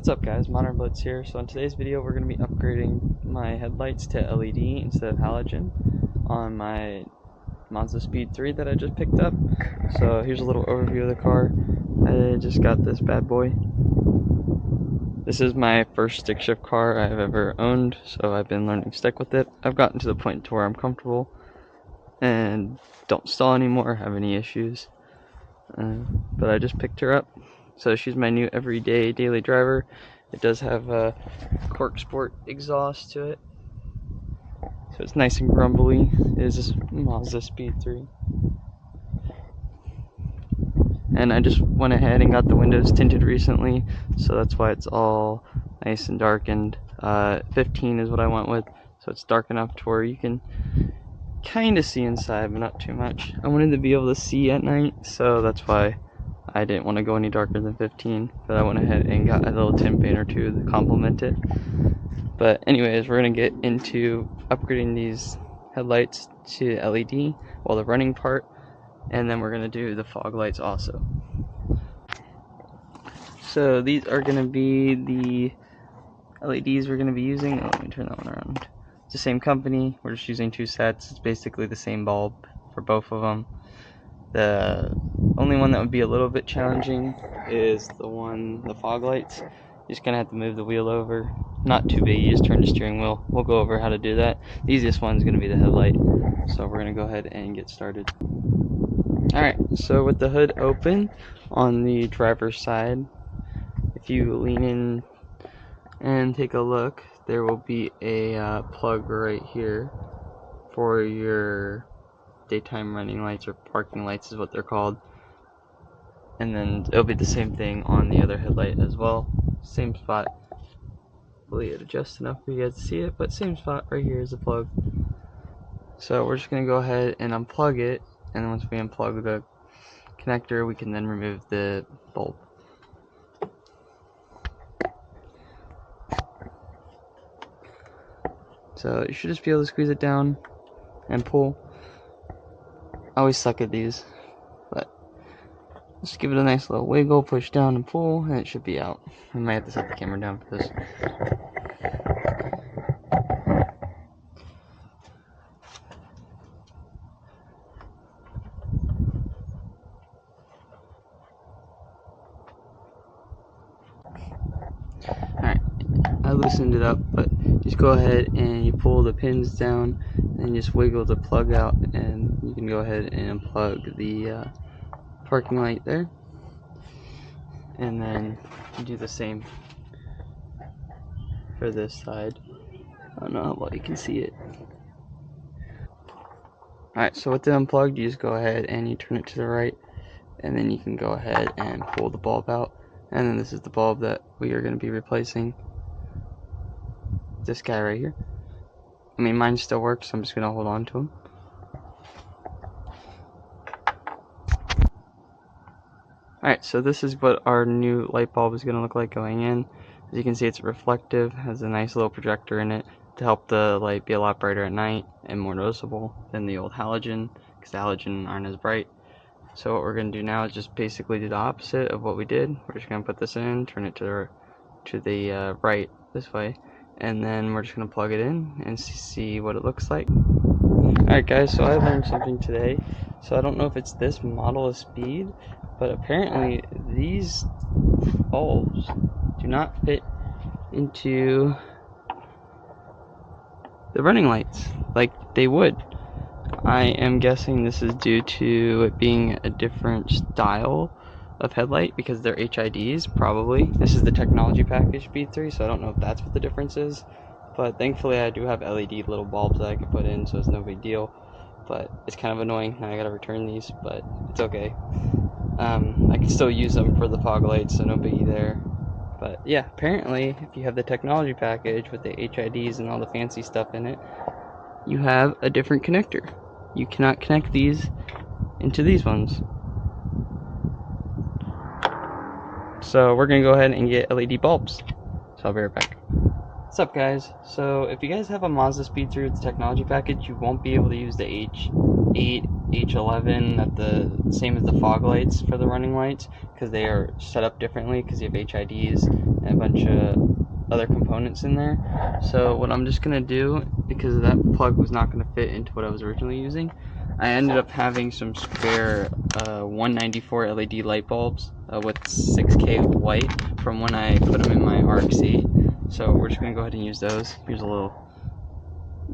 What's up guys, Modern Blitz here. So in today's video we're going to be upgrading my headlights to LED instead of halogen on my MazdaSpeed 3 that I just picked up. So here's a little overview of the car. I just got this bad boy. This is my first stick shift car I've ever owned, so I've been learning stick with it. I've gotten to the point to where I'm comfortable and don't stall anymore or have any issues. But I just picked her up. So she's my new everyday daily driver. It does have a Cork Sport exhaust to it, so it's nice and grumbly. It is a MazdaSpeed 3. And I just went ahead and got the windows tinted recently, so that's why it's all nice and darkened. 15 is what I went with, so it's dark enough to where you can kind of see inside, but not too much. I wanted to be able to see at night, so that's why I didn't want to go any darker than 15, but I went ahead and got a little tint paint or two to complement it. But anyways, we're going to get into upgrading these headlights to LED, well, the running part, and then we're going to do the fog lights also. So these are going to be the LEDs we're going to be using. Oh, let me turn that one around. It's the same company, we're just using two sets. It's basically the same bulb for both of them. The only one that would be a little bit challenging is the fog lights. You're just gonna have to move the wheel over. Not too big, you just turn the steering wheel. We'll go over how to do that. The easiest one is gonna be the headlight. So we're gonna go ahead and get started. Alright, so with the hood open on the driver's side, if you lean in and take a look, there will be a plug right here for your daytime running lights, or parking lights is what they're called. And then it'll be the same thing on the other headlight as well. Same spot. Hopefully it adjusts enough for you guys to see it, but same spot right here is the plug. So we're just going to go ahead and unplug it, and once we unplug the connector, we can then remove the bulb. So you should just be able to squeeze it down and pull. I always suck at these, but just give it a nice little wiggle, push down and pull, and it should be out. I might have to set the camera down for this. Alright, I loosened it up, but just go ahead and you pull the pins down and just wiggle the plug out, and you can go ahead and unplug the parking light there. And then you do the same for this side. I don't know how well you can see it. Alright, so with the unplugged, you just go ahead and you turn it to the right, and then you can go ahead and pull the bulb out. And then this is the bulb that we are going to be replacing. This guy right here. I mean, mine still works, so I'm just going to hold on to him. Alright, so this is what our new light bulb is going to look like going in. As you can see, it's reflective, has a nice little projector in it to help the light be a lot brighter at night and more noticeable than the old halogen, because the halogen aren't as bright. So what we're going to do now is just basically do the opposite of what we did. We're just going to put this in, turn it to the right this way, and then we're just going to plug it in and see what it looks like. Alright guys, so I learned something today. So I don't know if it's this model of speed, but apparently these bulbs do not fit into the running lights like they would. I am guessing this is due to it being a different style of headlight because they're HIDs, probably. This is the technology package B3, so I don't know if that's what the difference is. But thankfully I do have LED little bulbs that I can put in, so it's no big deal. But it's kind of annoying. Now I gotta return these, but it's okay. I can still use them for the fog lights, so no biggie there. But yeah, apparently if you have the technology package with the HIDs and all the fancy stuff in it, you have a different connector. You cannot connect these into these ones. So we're gonna go ahead and get LED bulbs. So I'll be right back. What's up guys? So if you guys have a MazdaSpeed 3 with the technology package, you won't be able to use the H8 H11, at the same as the fog lights for the running lights, because they are set up differently because you have HIDs and a bunch of other components in there. So what I'm just gonna do, because that plug was not gonna fit into what I was originally using, I ended up having some spare 194 LED light bulbs with 6K white from when I put them in my RXC. So we're just gonna go ahead and use those. Here's a little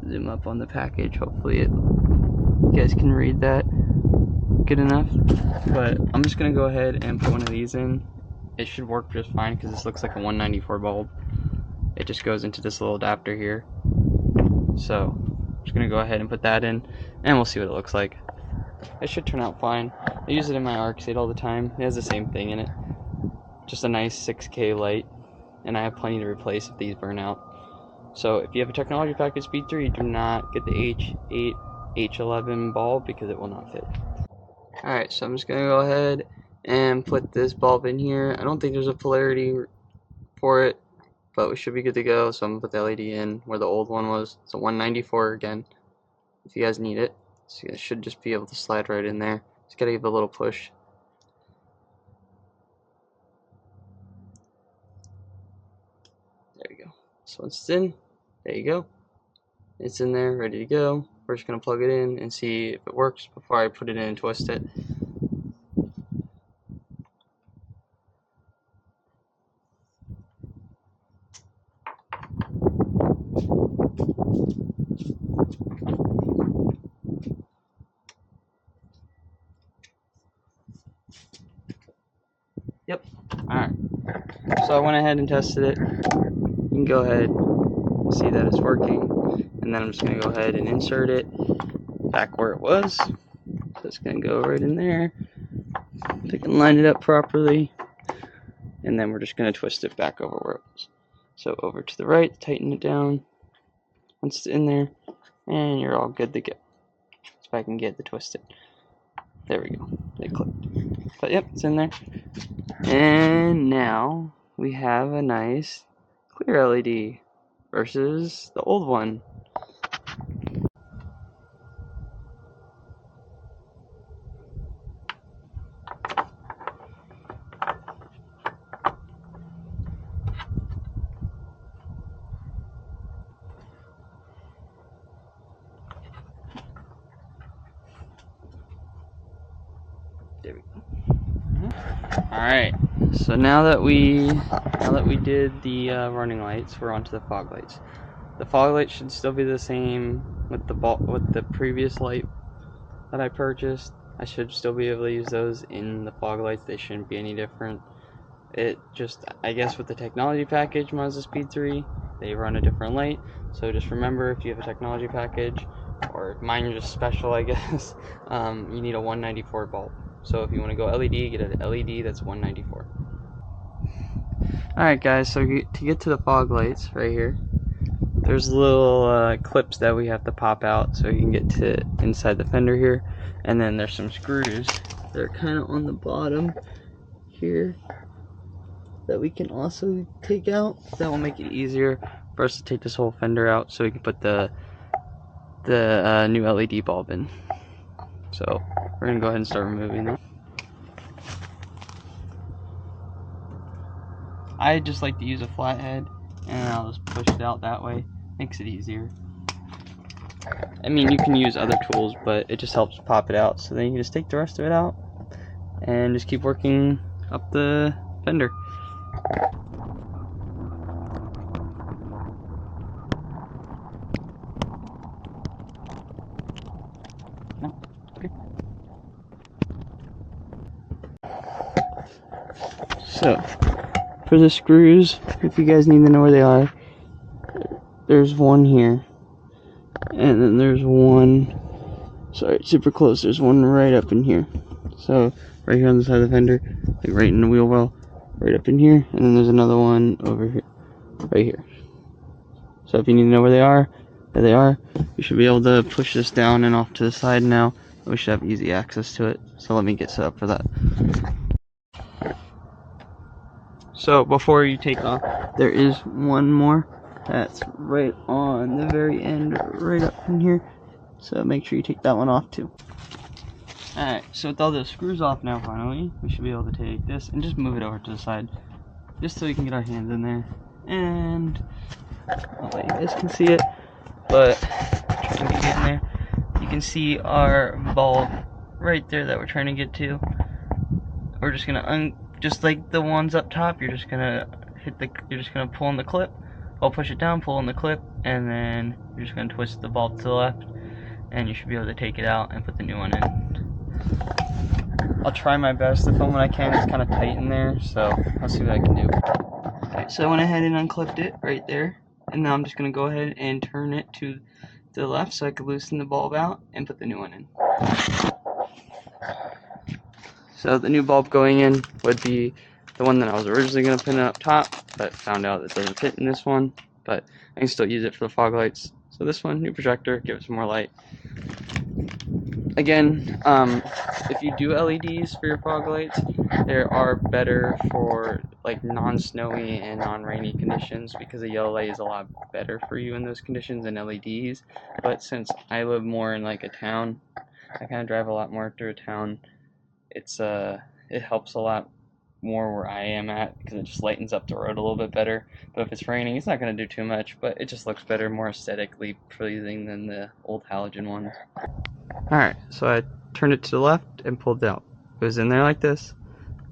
zoom up on the package. Hopefully you guys can read that good enough. But I'm just gonna go ahead and put one of these in. It should work just fine because this looks like a 194 bulb. It just goes into this little adapter here. So I'm just gonna go ahead and put that in, and we'll see what it looks like. It should turn out fine. I use it in my RX-8 all the time. It has the same thing in it. Just a nice 6K light, and I have plenty to replace if these burn out. So if you have a technology package Speed 3, do not get the H8, H11 bulb because it will not fit. Alright, so I'm just going to go ahead and put this bulb in here. I don't think there's a polarity for it, but we should be good to go. So I'm going to put the LED in where the old one was. It's a 194 again, if you guys need it. So you guys should just be able to slide right in there. Just got to give it a little push. There you go. So once it's in, there you go. It's in there, ready to go. We're just going to plug it in and see if it works before I put it in and twist it. Yep. Alright. So I went ahead and tested it. You can go ahead and see that it's working. And then I'm just going to go ahead and insert it back where it was. So it's going to go right in there. If I can line it up properly. And then we're just going to twist it back over where it was. So over to the right, tighten it down. Once it's in there, and you're all good to go. If I can get the twisted. There we go. It clicked. But yep, it's in there. And now we have a nice clear LED versus the old one. There we go. Alright, so now that we did the running lights, we're on to the fog lights. The fog lights should still be the same with the previous light that I purchased. I should still be able to use those in the fog lights. They shouldn't be any different. It just, I guess with the technology package MazdaSpeed 3, they run a different light. So just remember, if you have a technology package, or mine is just special I guess, you need a 194 bulb. So if you want to go LED, get an LED that's 194. Alright guys, so to get to the fog lights right here, there's little clips that we have to pop out so you can get to inside the fender here. And then there's some screws that are kind of on the bottom here that we can also take out. That will make it easier for us to take this whole fender out so we can put the new LED bulb in. So we're gonna go ahead and start removing them. I just like to use a flathead, and I'll just push it out that way. Makes it easier. I mean, you can use other tools, but it just helps pop it out. So then you can just take the rest of it out and just keep working up the fender. No? Okay. So, for the screws, if you guys need to know where they are, there's one here. And then there's one, sorry, super close, there's one right up in here. So, right here on the side of the fender, like right in the wheel well, right up in here. And then there's another one over here, right here. So if you need to know where they are, there they are. You should be able to push this down and off to the side now. We should have easy access to it. So let me get set up for that. So before you take off, there is one more that's right on the very end, right up in here. So make sure you take that one off too. Alright, so with all those screws off now finally, we should be able to take this and just move it over to the side. Just so we can get our hands in there. And I'll let you guys can see it. But trying to get in there. You can see our bulb right there that we're trying to get to. We're just gonna just like the ones up top, you're just gonna pull on the clip. I'll push it down, pull on the clip, and then you're just gonna twist the bulb to the left, and you should be able to take it out and put the new one in. I'll try my best to film when I can. It's kind of tight in there, so I'll see what I can do. Okay, so I went ahead and unclipped it right there, and now I'm just gonna go ahead and turn it to the left so I can loosen the bulb out and put the new one in. So the new bulb going in would be the one that I was originally going to put in up top, but found out it doesn't fit in this one, but I can still use it for the fog lights. So this one, new projector, give it some more light. Again, if you do LEDs for your fog lights, they are better for like non-snowy and non-rainy conditions, because a yellow light is a lot better for you in those conditions than LEDs. But since I live more in like a town, I kind of drive a lot more through a town, it helps a lot more where I am at, because it just lightens up the road a little bit better. But if it's raining, it's not going to do too much, but it just looks better, more aesthetically pleasing than the old halogen ones. Alright, so I turned it to the left and pulled it out. It was in there like this.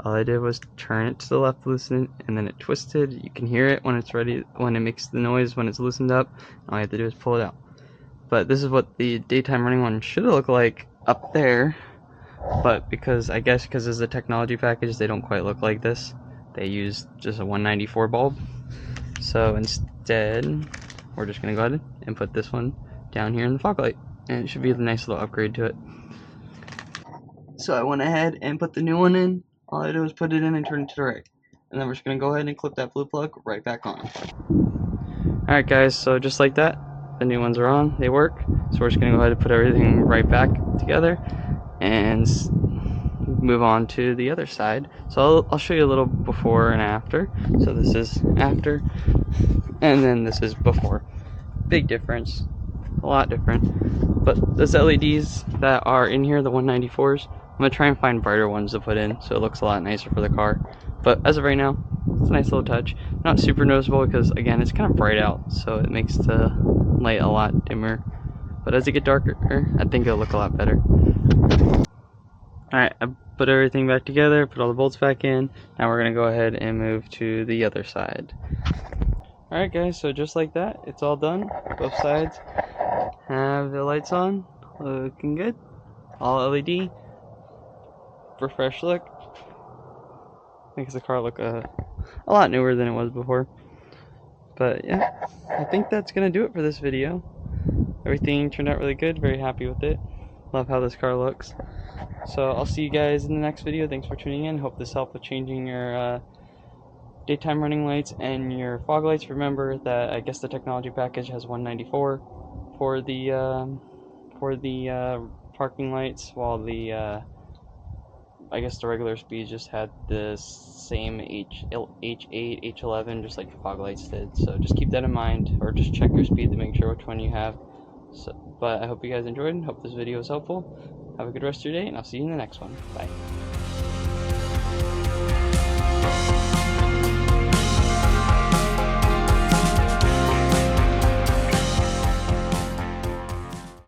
All I did was turn it to the left, loosen it, and then it twisted. You can hear it when it's ready, when it makes the noise when it's loosened up. All you have to do is pull it out. But this is what the daytime running one should look like up there. But because this is a technology package, they don't quite look like this. They use just a 194 bulb. So instead, we're just going to go ahead and put this one down here in the fog light. And it should be a nice little upgrade to it. So I went ahead and put the new one in. All I did was put it in and turn it to the right. And then we're just going to go ahead and clip that blue plug right back on. Alright guys, so just like that, the new ones are on. They work. So we're just going to go ahead and put everything right back together and move on to the other side. So I'll show you a little before and after. So this is after, and then this is before. Big difference, a lot different. But those LEDs that are in here, the 194s, I'm gonna try and find brighter ones to put in so it looks a lot nicer for the car. But as of right now, it's a nice little touch. Not super noticeable because again, it's kind of bright out, so it makes the light a lot dimmer. But as it gets darker, I think it'll look a lot better. Alright, I put everything back together, put all the bolts back in. Now we're going to go ahead and move to the other side. Alright guys, so just like that, it's all done. Both sides have the lights on, looking good. All LED, refresh look. Makes the car look a lot newer than it was before. But yeah, I think that's going to do it for this video. Everything turned out really good, very happy with it. Love how this car looks. So I'll see you guys in the next video. Thanks for tuning in. Hope this helped with changing your daytime running lights and your fog lights. Remember that I guess the technology package has 194 for the parking lights, while the I guess the regular speed just had the same H8, H11, just like the fog lights did. So just keep that in mind, or just check your speed to make sure which one you have. So, but I hope you guys enjoyed and hope this video was helpful. Have a good rest of your day, and I'll see you in the next one. Bye.